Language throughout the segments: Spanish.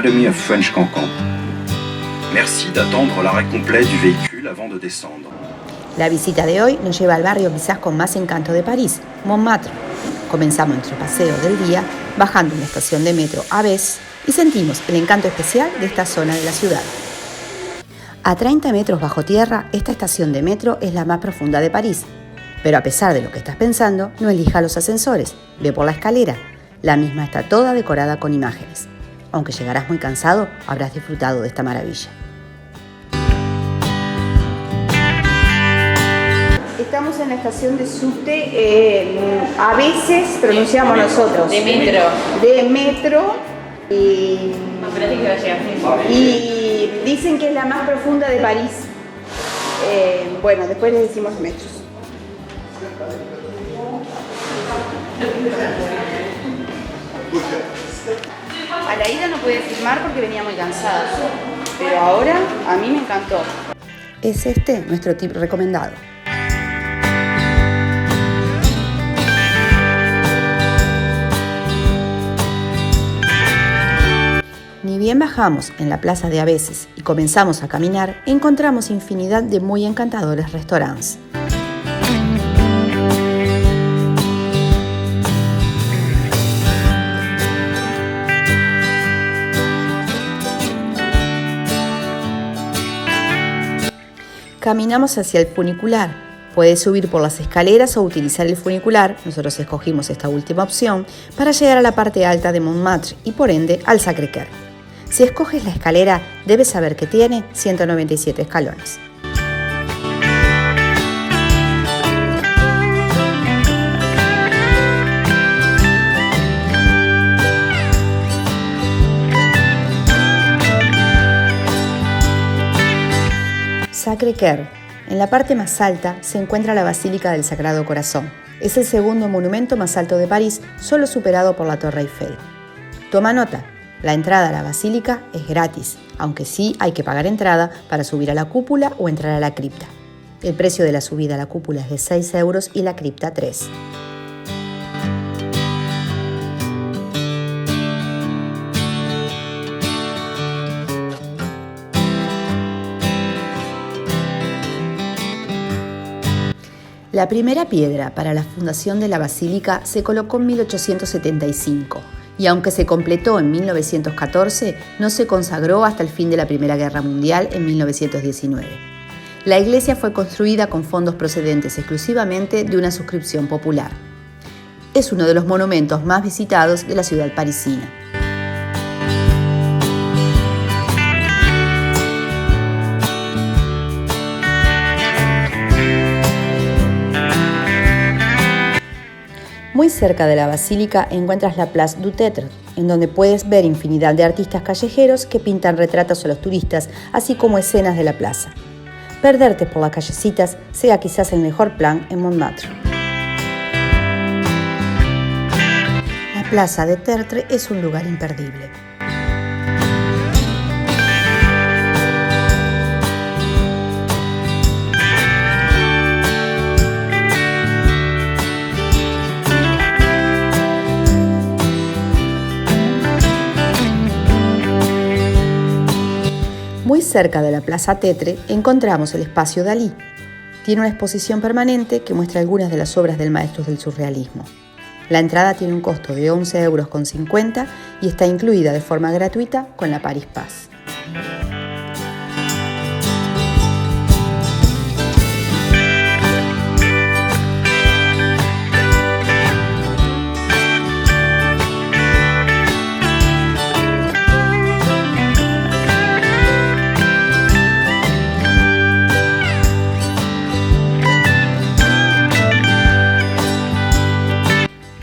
Academy of French Cancan. Merci d'attendre l'arrêt complet du véhicule avant de descendre. La visita de hoy nos lleva al barrio quizás con más encanto de París, Montmartre. Comenzamos nuestro paseo del día bajando en la estación de metro Abbesse y sentimos el encanto especial de esta zona de la ciudad. A 30 metros bajo tierra, esta estación de metro es la más profunda de París. Pero a pesar de lo que estás pensando, no elijas los ascensores, ve por la escalera. La misma está toda decorada con imágenes. Aunque llegarás muy cansado, habrás disfrutado de esta maravilla. Estamos en la estación de subte, a veces pronunciamos nosotros. De metro. De metro. Y dicen que es la más profunda de París. Bueno, después les decimos los metros. A la ida no pude filmar porque venía muy cansada, pero ahora a mí me encantó. Es este nuestro tip recomendado. Ni bien bajamos en la plaza de Abbesse y comenzamos a caminar, encontramos infinidad de muy encantadores restaurantes. Caminamos hacia el funicular. Puedes subir por las escaleras o utilizar el funicular, nosotros escogimos esta última opción, para llegar a la parte alta de Montmartre y por ende al Sacré-Cœur. Si escoges la escalera, debes saber que tiene 197 escalones. Sacré-Cœur. En la parte más alta se encuentra la Basílica del Sagrado Corazón. Es el segundo monumento más alto de París, solo superado por la Torre Eiffel. Toma nota, la entrada a la basílica es gratis, aunque sí hay que pagar entrada para subir a la cúpula o entrar a la cripta. El precio de la subida a la cúpula es de 6 euros y la cripta 3. La primera piedra para la fundación de la basílica se colocó en 1875 y aunque se completó en 1914, no se consagró hasta el fin de la Primera Guerra Mundial en 1919. La iglesia fue construida con fondos procedentes exclusivamente de una suscripción popular. Es uno de los monumentos más visitados de la ciudad parisina. Muy cerca de la basílica encuentras la Place du Tertre, en donde puedes ver infinidad de artistas callejeros que pintan retratos a los turistas, así como escenas de la plaza. Perderte por las callecitas sea quizás el mejor plan en Montmartre. La Plaza de Tertre es un lugar imperdible. Muy cerca de la Plaza Tertre encontramos el espacio Dalí. Tiene una exposición permanente que muestra algunas de las obras del maestro del surrealismo. La entrada tiene un costo de 11,50 euros y está incluida de forma gratuita con la Paris Pass.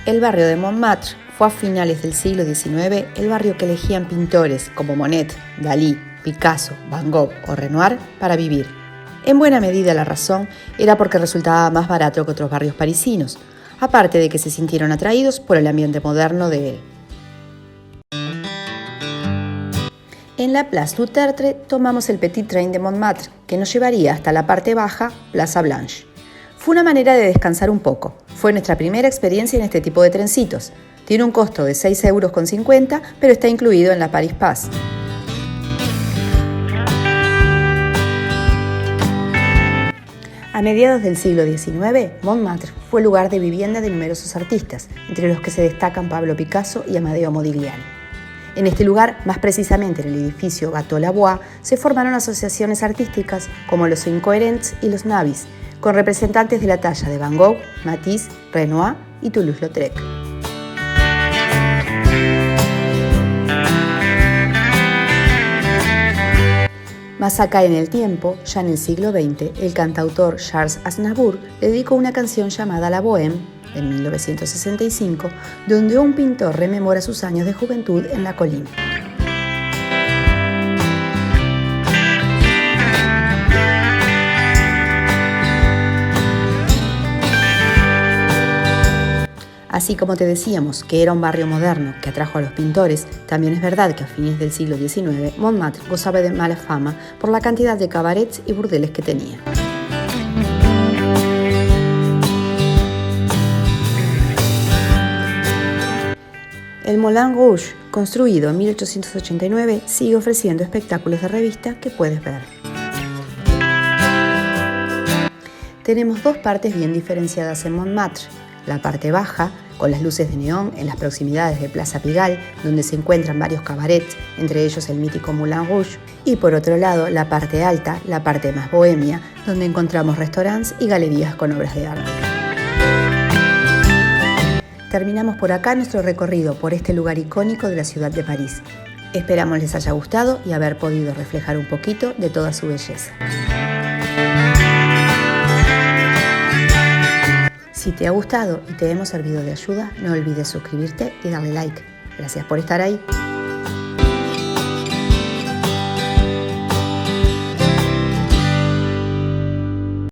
El barrio de Montmartre fue a finales del siglo XIX el barrio que elegían pintores como Monet, Dalí, Picasso, Van Gogh o Renoir para vivir. En buena medida la razón era porque resultaba más barato que otros barrios parisinos, aparte de que se sintieron atraídos por el ambiente moderno de él. En la Place du Tertre tomamos el Petit Train de Montmartre, que nos llevaría hasta la parte baja, Plaza Blanche. Fue una manera de descansar un poco. Fue nuestra primera experiencia en este tipo de trencitos. Tiene un costo de 6,50 €, pero está incluido en la Paris Pass. A mediados del siglo XIX, Montmartre fue lugar de vivienda de numerosos artistas, entre los que se destacan Pablo Picasso y Amadeo Modigliani. En este lugar, más precisamente en el edificio Gâteau Lavoie, se formaron asociaciones artísticas como los Incoherents y los Nabis, con representantes de la talla de Van Gogh, Matisse, Renoir y Toulouse-Lautrec. Más acá en el tiempo, ya en el siglo XX, el cantautor Charles Aznavour le dedicó una canción llamada La Bohème, en 1965, donde un pintor rememora sus años de juventud en la colina. Así como te decíamos que era un barrio moderno que atrajo a los pintores, también es verdad que a fines del siglo XIX Montmartre gozaba de mala fama por la cantidad de cabarets y burdeles que tenía. El Moulin Rouge, construido en 1889, sigue ofreciendo espectáculos de revista que puedes ver. Tenemos dos partes bien diferenciadas en Montmartre. La parte baja, con las luces de neón en las proximidades de Plaza Pigalle, donde se encuentran varios cabarets, entre ellos el mítico Moulin Rouge, y por otro lado la parte alta, la parte más bohemia, donde encontramos restaurantes y galerías con obras de arte. Terminamos por acá nuestro recorrido por este lugar icónico de la ciudad de París. Esperamos les haya gustado y haber podido reflejar un poquito de toda su belleza. Si te ha gustado y te hemos servido de ayuda, no olvides suscribirte y darle like. Gracias por estar ahí.